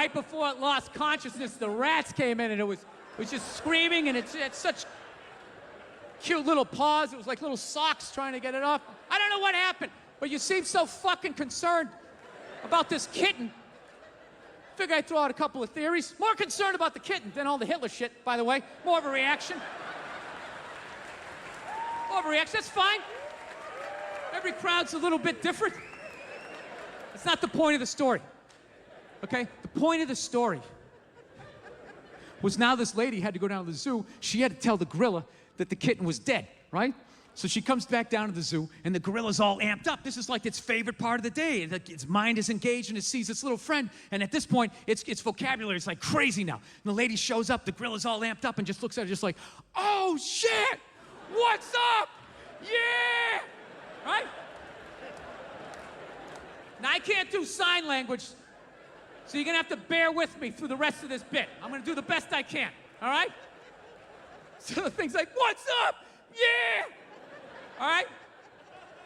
right before it lost consciousness, the rats came in, and it was just screaming, and it's such cute little paws. It was like little socks trying to get it off. I don't know what happened, but you seem so fucking concerned about this kitten. Figure I'd throw out a couple of theories. More concerned about the kitten than all the Hitler shit, by the way. More of a reaction. More of a reaction, that's fine. Every crowd's a little bit different. It's not the point of the story, okay? The point of the story was now this lady had to go down to the zoo. She had to tell the gorilla that the kitten was dead, right? So she comes back down to the zoo, and the gorilla's all amped up. This is like its favorite part of the day. Its mind is engaged, and it sees its little friend. And at this point, its vocabulary is like crazy now. And the lady shows up, the gorilla's all amped up, and just looks at her just like, oh, shit! What's up? Yeah! Right? Now, I can't do sign language, so you're gonna have to bear with me through the rest of this bit. I'm gonna do the best I can, all right? So the thing's like, what's up? Yeah! All right?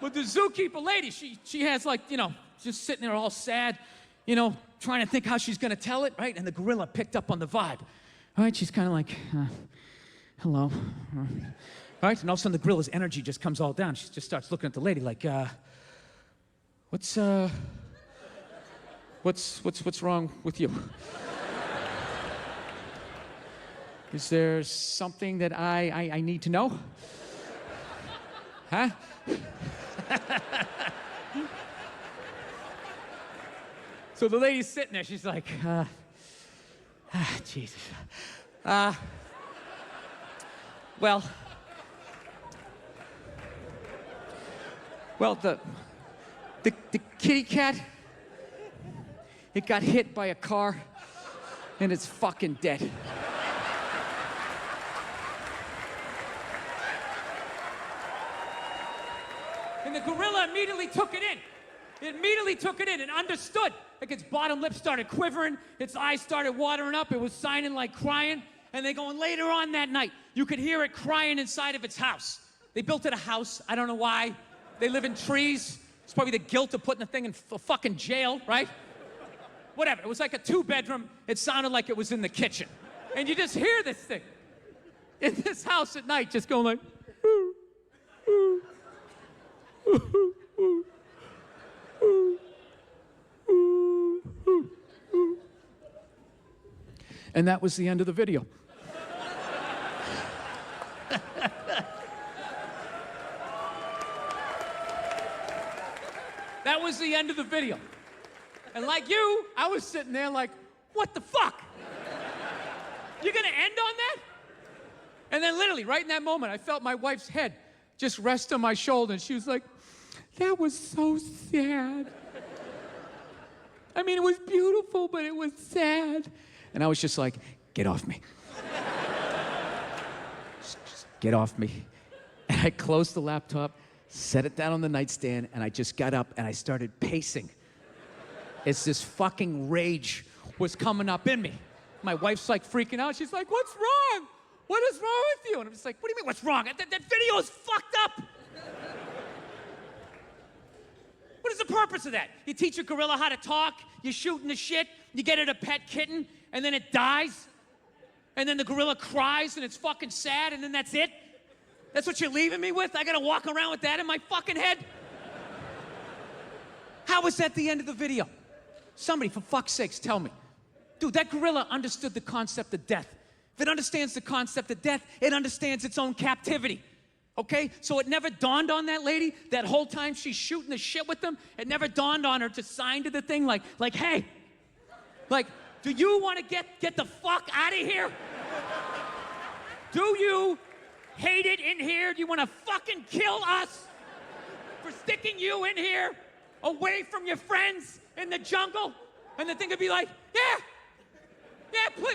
But the zookeeper lady, she has like, you know, just sitting there all sad, you know, trying to think how she's gonna tell it, right? And the gorilla picked up on the vibe. All right, she's kind of like, hello. All right, and all of a sudden the gorilla's energy just comes all down. She just starts looking at the lady like, what's wrong with you? Is there something that I need to know? Huh? So the lady's sitting there, she's like, Jesus. Well, the kitty cat, it got hit by a car, and it's fucking dead. And the gorilla immediately took it in. It immediately took it in and understood. Like its bottom lip started quivering, its eyes started watering up, it was signing like crying. And they go, and later on that night, you could hear it crying inside of its house. They built it a house, I don't know why. They live in trees. It's probably the guilt of putting the thing in fucking jail, right? Whatever, it was like a 2-bedroom. It sounded like it was in the kitchen. And you just hear this thing in this house at night just going like, and that was the end of the video. That was the end of the video. And like you, I was sitting there like, what the fuck? You're gonna end on that? And then literally, right in that moment, I felt my wife's head just rest on my shoulder, and she was like, that was so sad. I mean, it was beautiful, but it was sad. And I was just like, get off me. Just get off me. And I closed the laptop, set it down on the nightstand, and I just got up and I started pacing. As this fucking rage was coming up in me. My wife's like freaking out. She's like, what's wrong? What is wrong with you? And I'm just like, what do you mean, what's wrong? That video is fucked up. What is the purpose of that? You teach a gorilla how to talk, you shoot in the shit, you get it a pet kitten, and then it dies, and then the gorilla cries, and it's fucking sad, and then that's it? That's what you're leaving me with? I gotta walk around with that in my fucking head? How was that the end of the video? Somebody, for fuck's sakes, tell me. Dude, that gorilla understood the concept of death. If it understands the concept of death, it understands its own captivity. Okay? So it never dawned on that lady, that whole time she's shooting the shit with them, it never dawned on her to sign to the thing like, hey, like, do you want to get the fuck out of here? Do you hate it in here? Do you want to fucking kill us for sticking you in here away from your friends in the jungle? And the thing would be like, yeah,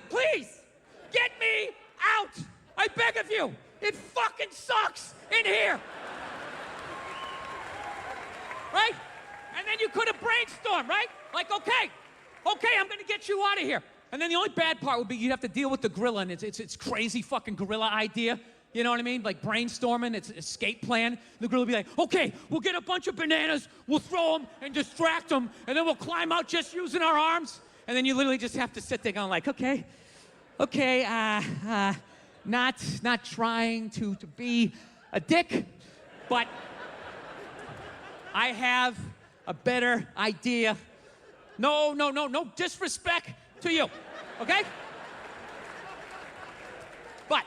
please, get me out. I beg of you. It fucking sucks in here. Right? And then you could have brainstormed, right? Like, okay, I'm gonna get you out of here. And then the only bad part would be you'd have to deal with the gorilla and it's crazy fucking gorilla idea. You know what I mean? Like brainstorming, it's an escape plan. The gorilla would be like, okay, we'll get a bunch of bananas, we'll throw them and distract them, and then we'll climb out just using our arms. And then you literally just have to sit there going like, okay, not trying to be a dick, but I have a better idea. No disrespect to you, okay? But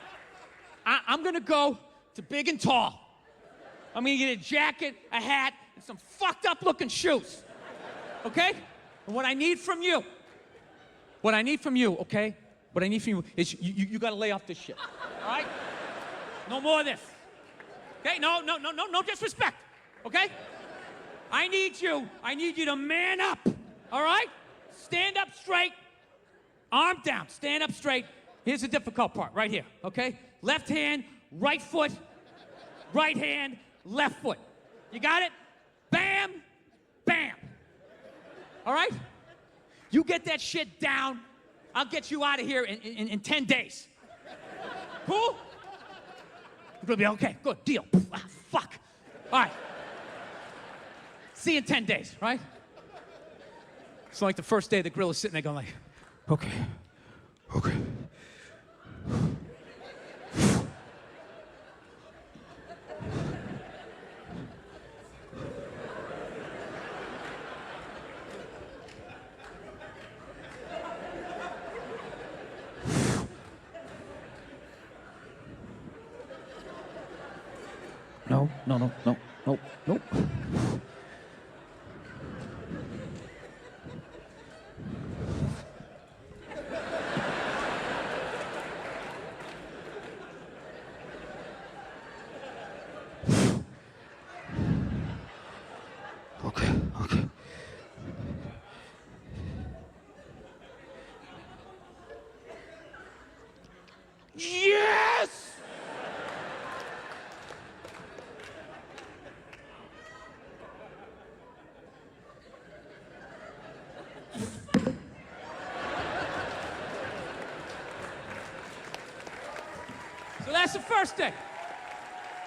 I'm gonna go to big and tall. I'm gonna get a jacket, a hat, and some fucked up looking shoes, okay? And what I need from you, okay? What I need from you is you gotta lay off this shit, all right? No more of this, okay? No disrespect, okay? I need you to man up, all right? Stand up straight, arm down, stand up straight. Here's the difficult part, right here, okay? Left hand, right foot, right hand, left foot. You got it? Bam, bam. All right? You get that shit down, I'll get you out of here in 10 days. Cool? You're gonna be okay, good, deal. Ah, fuck. All right. See you in 10 days, right? It's like the first day the gorilla's sitting there going like, okay. No. Okay. Yes! So that's the first day.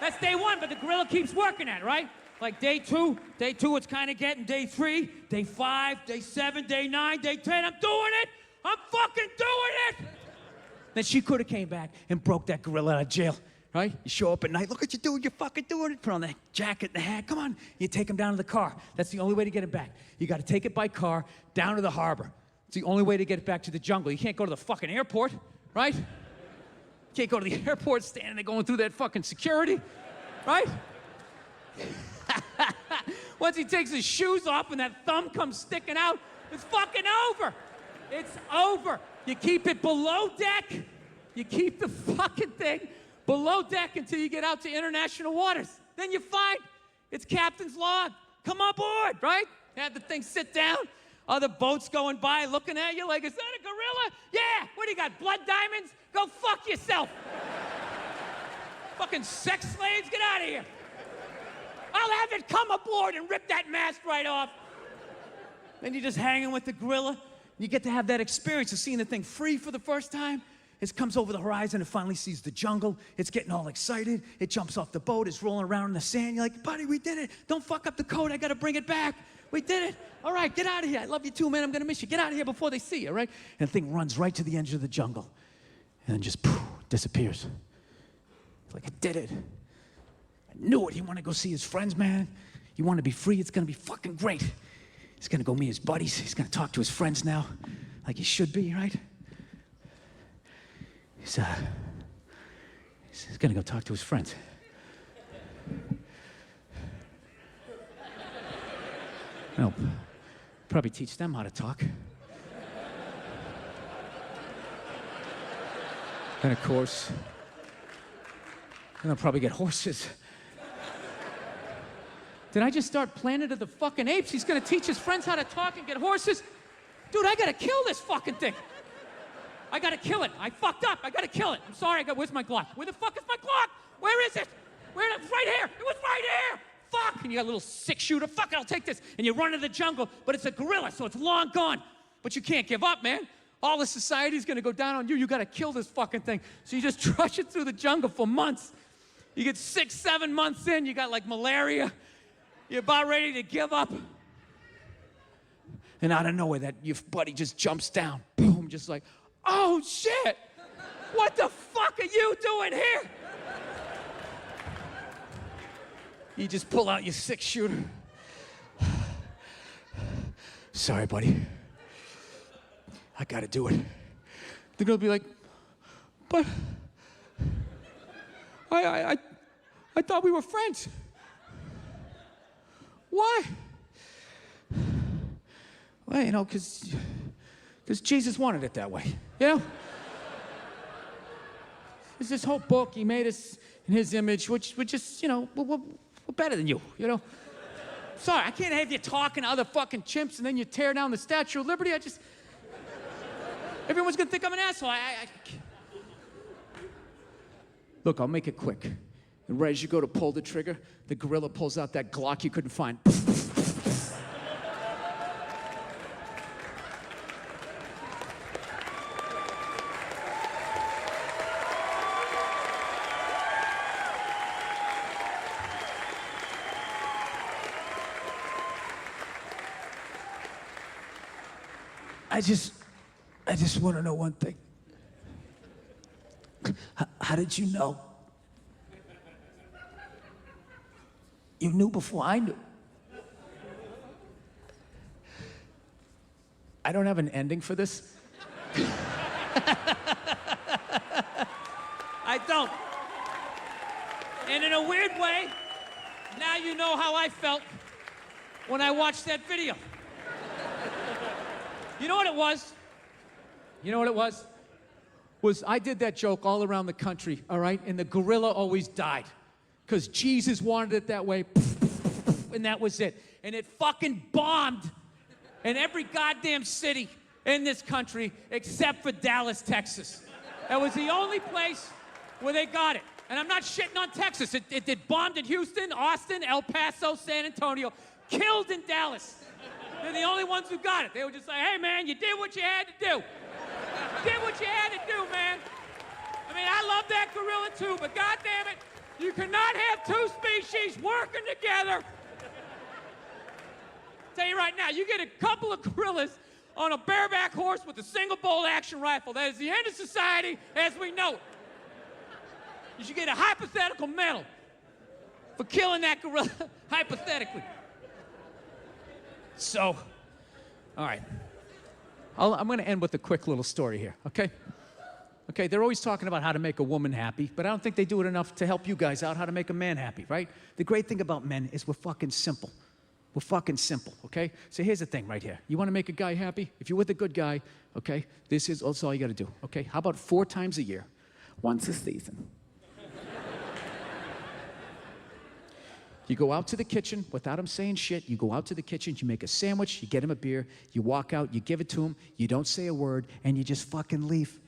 That's day one, but the gorilla keeps working at it, right? Like day two, it's kind of getting day 3, day 5, day 7, day 9, day 10. I'm doing it! I'm fucking doing it! Then she could have came back and broke that gorilla out of jail, right? You show up at night, look what you're doing, you're fucking doing it. Put on the jacket and the hat, come on. You take him down to the car. That's the only way to get it back. You gotta take it by car down to the harbor. It's the only way to get it back to the jungle. You can't go to the fucking airport, right? You can't go to the airport standing there going through that fucking security, right? Once he takes his shoes off and that thumb comes sticking out, it's fucking over. It's over. You keep it below deck. You keep the fucking thing below deck until you get out to international waters. Then you find it's captain's log. Come on board, right? Have the thing sit down. Other boats going by looking at you like, is that a gorilla? Yeah. What do you got, blood diamonds? Go fuck yourself. Fucking sex slaves, get out of here. I'll have it come aboard and rip that mask right off. Then you're just hanging with the gorilla. You get to have that experience of seeing the thing free for the first time. It comes over the horizon, it finally sees the jungle. It's getting all excited. It jumps off the boat, it's rolling around in the sand. You're like, buddy, we did it. Don't fuck up the code, I gotta bring it back. We did it. All right, get out of here. I love you too, man. I'm gonna miss you. Get out of here before they see you, right? And the thing runs right to the edge of the jungle and then just poof, disappears. It's like, I did it. I knew it. He wanted to go see his friends, man. He wanted to be free. It's gonna be fucking great. He's gonna go meet his buddies. He's gonna talk to his friends now, like he should be, right? He's gonna go talk to his friends. Well, probably teach them how to talk. And of course, and they'll probably get horses. Did I just start Planet of the fucking Apes? He's gonna teach his friends how to talk and get horses? Dude, I gotta kill this fucking thing. I gotta kill it. I fucked up. I gotta kill it. I'm sorry. Where's my Glock? Where the fuck is my Glock? Where is it? It's right here. It was right here. Fuck. And you got a little 6-shooter. Fuck it, I'll take this. And you run into the jungle, but it's a gorilla, so it's long gone. But you can't give up, man. All of society's gonna go down on you. You gotta kill this fucking thing. So you just trudge it through the jungle for months. You get 6, 7 months in, you got like malaria. You're about ready to give up. And out of nowhere, that your buddy just jumps down. Boom, just like, oh shit! What the fuck are you doing here? You just pull out your 6-shooter. Sorry, buddy. I gotta do it. They're gonna be like, but I thought we were friends. Why? Well, you know, because Jesus wanted it that way, you know? There's this whole book, he made us in his image, which we're just, you know, we're better than you know? Sorry, I can't have you talking to other fucking chimps and then you tear down the Statue of Liberty. Everyone's gonna think I'm an asshole. Look, I'll make it quick. And right as you go to pull the trigger, the gorilla pulls out that Glock you couldn't find. I just want to know one thing. How did you know? You knew before I knew. I don't have an ending for this. I don't. And in a weird way, now you know how I felt when I watched that video. You know what it was? You know what it was? Was I did that joke all around the country, all right? And the gorilla always died. Because Jesus wanted it that way, and that was it. And it fucking bombed in every goddamn city in this country except for Dallas, Texas. That was the only place where they got it. And I'm not shitting on Texas. It bombed in Houston, Austin, El Paso, San Antonio, killed in Dallas. They're the only ones who got it. They were just like, hey, man, you did what you had to do. You did what you had to do, man. I mean, I love that gorilla, too, but goddamn it, you cannot have two species working together. Tell you right now, you get a couple of gorillas on a bareback horse with a single bolt-action rifle. That is the end of society as we know it. You should get a hypothetical medal for killing that gorilla, hypothetically. So, all right. I'm going to end with a quick little story here, okay? Okay, they're always talking about how to make a woman happy, but I don't think they do it enough to help you guys out how to make a man happy, right? The great thing about men is we're fucking simple. We're fucking simple, okay? So here's the thing right here. You want to make a guy happy? If you're with a good guy, okay, that's all you got to do, okay? How about 4 times a year, once a season? You go out to the kitchen without him saying shit. You go out to the kitchen, you make a sandwich, you get him a beer, you walk out, you give it to him, you don't say a word, and you just fucking leave.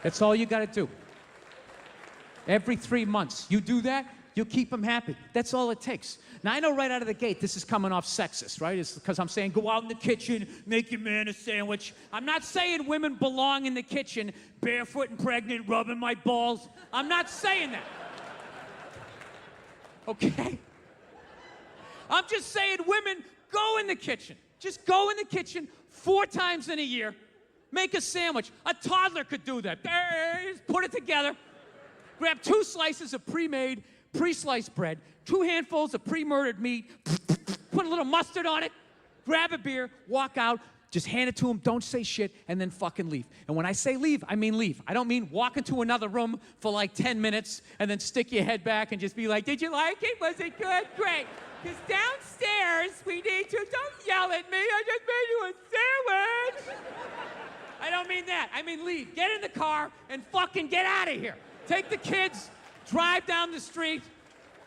That's all you gotta do. Every 3 months, you do that, you'll keep him happy. That's all it takes. Now, I know right out of the gate, this is coming off sexist, right? It's because I'm saying go out in the kitchen, make your man a sandwich. I'm not saying women belong in the kitchen, barefoot and pregnant, rubbing my balls. I'm not saying that. Okay? I'm just saying women, go in the kitchen. Just go in the kitchen 4 times in a year. Make a sandwich. A toddler could do that. Just put it together. Grab 2 slices of pre-made, pre-sliced bread, 2 handfuls of pre-murdered meat, put a little mustard on it, grab a beer, walk out, just hand it to him, don't say shit, and then fucking leave. And when I say leave, I mean leave. I don't mean walk into another room for like 10 minutes and then stick your head back and just be like, did you like it? Was it good? Great. Because downstairs, we need to, don't yell at me, I just made you a sandwich. I don't mean that. I mean leave. Get in the car and fucking get out of here. Take the kids, drive down the street,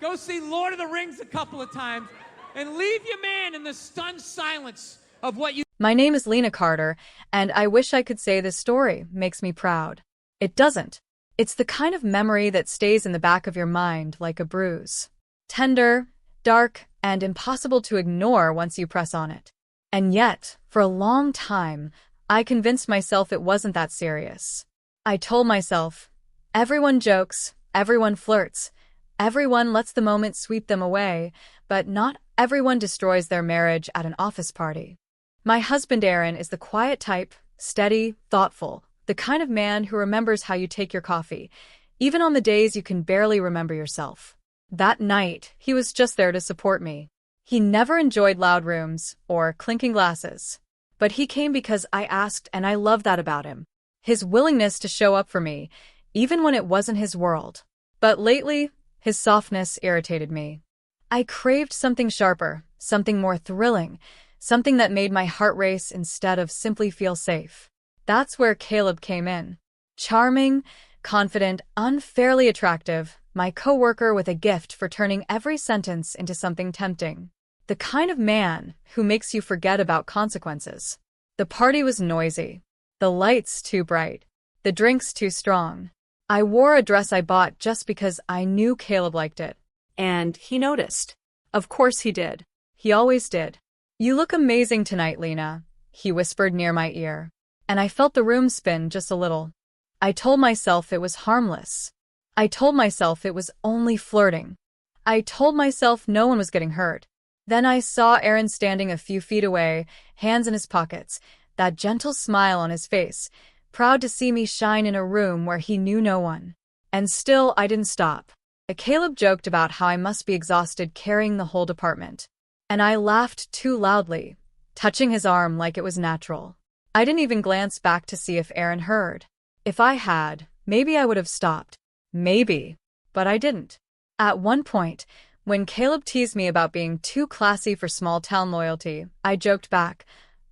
go see Lord of the Rings a couple of times, and leave your man in the stunned silence of what you... My name is Lena Carter, and I wish I could say this story makes me proud. It doesn't. It's the kind of memory that stays in the back of your mind like a bruise. Tender, dark, and impossible to ignore once you press on it. And yet, for a long time, I convinced myself it wasn't that serious. I told myself, everyone jokes, everyone flirts, Everyone lets the moment sweep them away, but not everyone destroys their marriage at an office party. My husband Aaron is the quiet type, steady, thoughtful, the kind of man who remembers how you take your coffee, even on the days you can barely remember yourself. That night, he was just there to support me. He never enjoyed loud rooms or clinking glasses. But he came because I asked, and I love that about him. His willingness to show up for me, even when it wasn't his world. But lately, his softness irritated me. I craved something sharper, something more thrilling, something that made my heart race instead of simply feel safe. That's where Caleb came in. Charming, confident, unfairly attractive, my coworker with a gift for turning every sentence into something tempting. The kind of man who makes you forget about consequences. The party was noisy. The lights too bright. The drinks too strong. I wore a dress I bought just because I knew Caleb liked it. And he noticed. Of course he did. He always did. "You look amazing tonight, Lena," he whispered near my ear. And I felt the room spin just a little. I told myself it was harmless. I told myself it was only flirting. I told myself no one was getting hurt. Then I saw Aaron standing a few feet away, hands in his pockets, that gentle smile on his face, proud to see me shine in a room where he knew no one. And still, I didn't stop. Caleb joked about how I must be exhausted carrying the whole department. And I laughed too loudly, touching his arm like it was natural. I didn't even glance back to see if Aaron heard. If I had, maybe I would have stopped. Maybe. But I didn't. At one point, when Caleb teased me about being too classy for small-town loyalty, I joked back,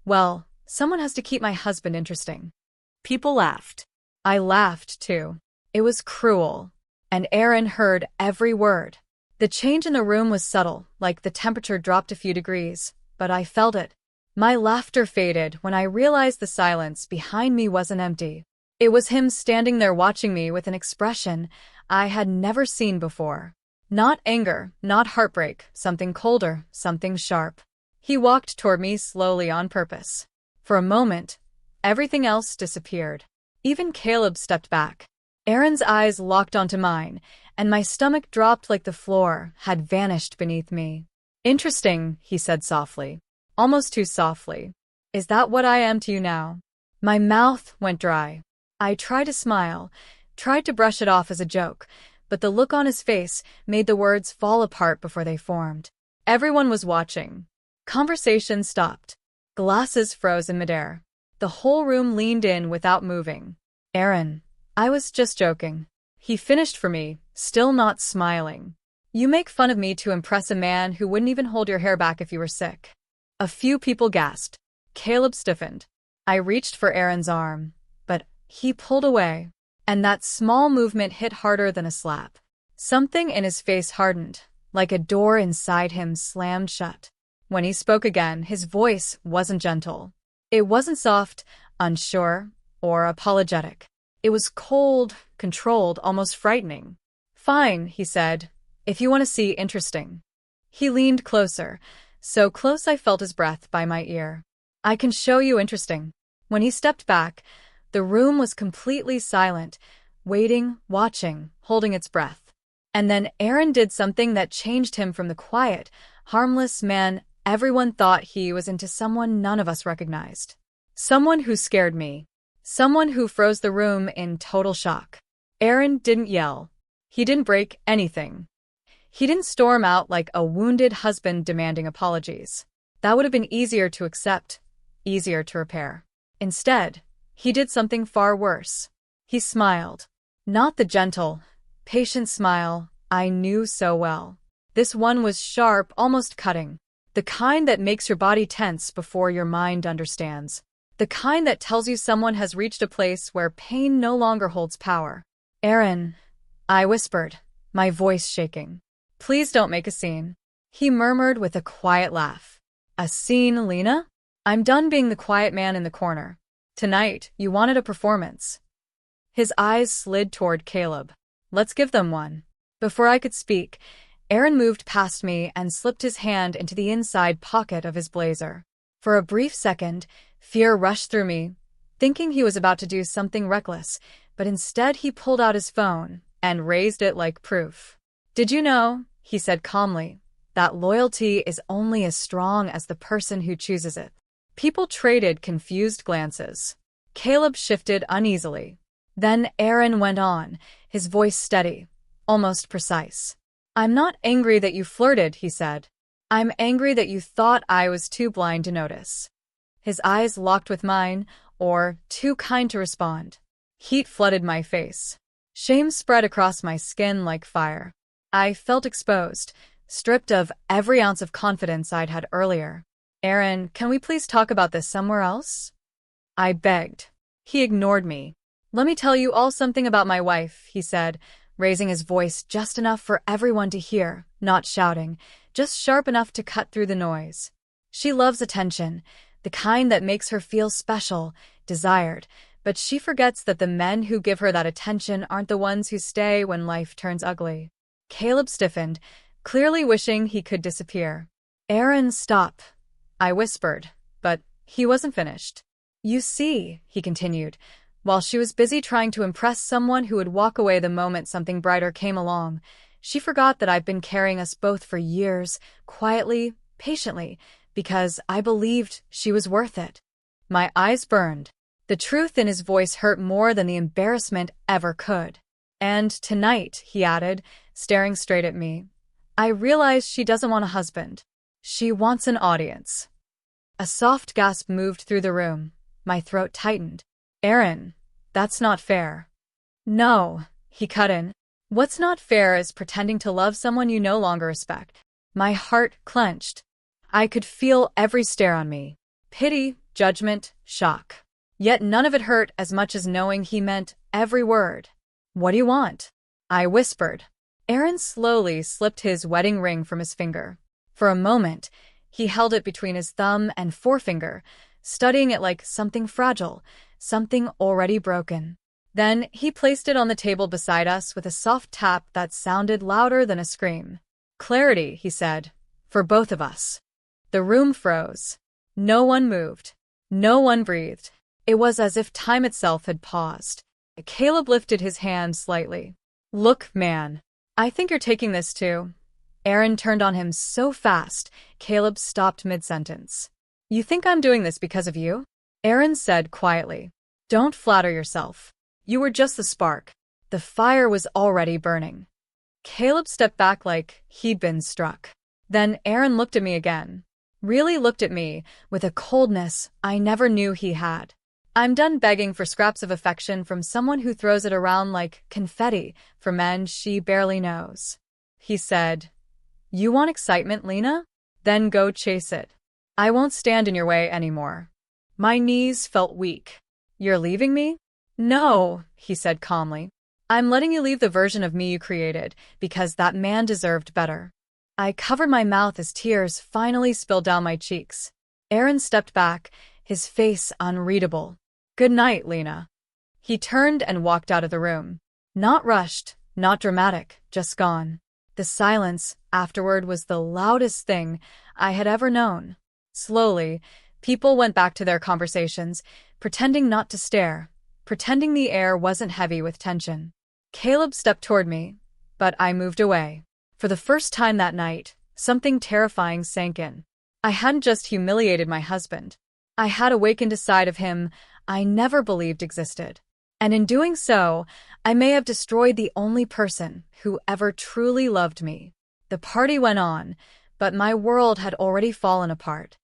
"Well, someone has to keep my husband interesting." People laughed. I laughed, too. It was cruel. And Aaron heard every word. The change in the room was subtle, like the temperature dropped a few degrees, but I felt it. My laughter faded when I realized the silence behind me wasn't empty. It was him standing there watching me with an expression I had never seen before. Not anger, not heartbreak, something colder, something sharp. He walked toward me slowly on purpose. For a moment, everything else disappeared. Even Caleb stepped back. Aaron's eyes locked onto mine, and my stomach dropped like the floor had vanished beneath me. "Interesting," he said softly. Almost too softly. "Is that what I am to you now?" My mouth went dry. I tried to smile, tried to brush it off as a joke, but the look on his face made the words fall apart before they formed. Everyone was watching. Conversation stopped. Glasses froze in midair. The whole room leaned in without moving. "Aaron, I was just joking." He finished for me, still not smiling. "You make fun of me to impress a man who wouldn't even hold your hair back if you were sick." A few people gasped. Caleb stiffened. I reached for Aaron's arm, but he pulled away. And that small movement hit harder than a slap. Something in his face hardened, like a door inside him slammed shut. When he spoke again, his voice wasn't gentle. It wasn't soft, unsure, or apologetic. It was cold, controlled, almost frightening. "Fine," he said, "if you want to see interesting." He leaned closer, so close I felt his breath by my ear. "I can show you interesting." When he stepped back, the room was completely silent, waiting, watching, holding its breath. And then Aaron did something that changed him from the quiet, harmless man everyone thought he was into someone none of us recognized. Someone who scared me. Someone who froze the room in total shock. Aaron didn't yell. He didn't break anything. He didn't storm out like a wounded husband demanding apologies. That would have been easier to accept, easier to repair. Instead, he did something far worse. He smiled. Not the gentle, patient smile I knew so well. This one was sharp, almost cutting. The kind that makes your body tense before your mind understands. The kind that tells you someone has reached a place where pain no longer holds power. "Aaron," I whispered, my voice shaking. "Please don't make a scene." He murmured with a quiet laugh. "A scene, Lena? I'm done being the quiet man in the corner. Tonight, you wanted a performance." His eyes slid toward Caleb. "Let's give them one." Before I could speak, Aaron moved past me and slipped his hand into the inside pocket of his blazer. For a brief second, fear rushed through me, thinking he was about to do something reckless, but instead he pulled out his phone and raised it like proof. Did you know, he said calmly, that loyalty is only as strong as the person who chooses it? People traded confused glances. Caleb shifted uneasily. Then Aaron went on, his voice steady, almost precise. I'm not angry that you flirted, he said. I'm angry that you thought I was too blind to notice. His eyes locked with mine, or too kind to respond. Heat flooded my face. Shame spread across my skin like fire. I felt exposed, stripped of every ounce of confidence I'd had earlier. Aaron, can we please talk about this somewhere else? I begged. He ignored me. Let me tell you all something about my wife, he said, raising his voice just enough for everyone to hear, not shouting, just sharp enough to cut through the noise. She loves attention, the kind that makes her feel special, desired, but she forgets that the men who give her that attention aren't the ones who stay when life turns ugly. Caleb stiffened, clearly wishing he could disappear. Aaron, stop, I whispered, but he wasn't finished. You see, he continued, while she was busy trying to impress someone who would walk away the moment something brighter came along, she forgot that I've been carrying us both for years, quietly, patiently, because I believed she was worth it. My eyes burned. The truth in his voice hurt more than the embarrassment ever could. And tonight, he added, staring straight at me, I realize she doesn't want a husband. She wants an audience. A soft gasp moved through the room. My throat tightened. Aaron, that's not fair. No, he cut in. What's not fair is pretending to love someone you no longer respect. My heart clenched. I could feel every stare on me. Pity, judgment, shock. Yet none of it hurt as much as knowing he meant every word. What do you want? I whispered. Aaron slowly slipped his wedding ring from his finger. For a moment, he held it between his thumb and forefinger, studying it like something fragile, something already broken. Then he placed it on the table beside us with a soft tap that sounded louder than a scream. Clarity, he said, for both of us. The room froze. No one moved. No one breathed. It was as if time itself had paused. Caleb lifted his hand slightly. Look, man. I think you're taking this too. Aaron turned on him so fast, Caleb stopped mid-sentence. You think I'm doing this because of you? Aaron said quietly. Don't flatter yourself. You were just the spark. The fire was already burning. Caleb stepped back like he'd been struck. Then Aaron looked at me again. Really looked at me with a coldness I never knew he had. I'm done begging for scraps of affection from someone who throws it around like confetti for men she barely knows. He said, You want excitement, Lena? Then go chase it. I won't stand in your way anymore. My knees felt weak. You're leaving me? No, he said calmly. I'm letting you leave the version of me you created, because that man deserved better. I covered my mouth as tears finally spilled down my cheeks. Aaron stepped back, his face unreadable. Good night, Lena. He turned and walked out of the room. Not rushed, not dramatic, just gone. The silence afterward was the loudest thing I had ever known. Slowly, people went back to their conversations, pretending not to stare, pretending the air wasn't heavy with tension. Caleb stepped toward me, but I moved away. For the first time that night, something terrifying sank in. I hadn't just humiliated my husband. I had awakened a side of him I never believed existed. And in doing so, I may have destroyed the only person who ever truly loved me. The party went on, but my world had already fallen apart.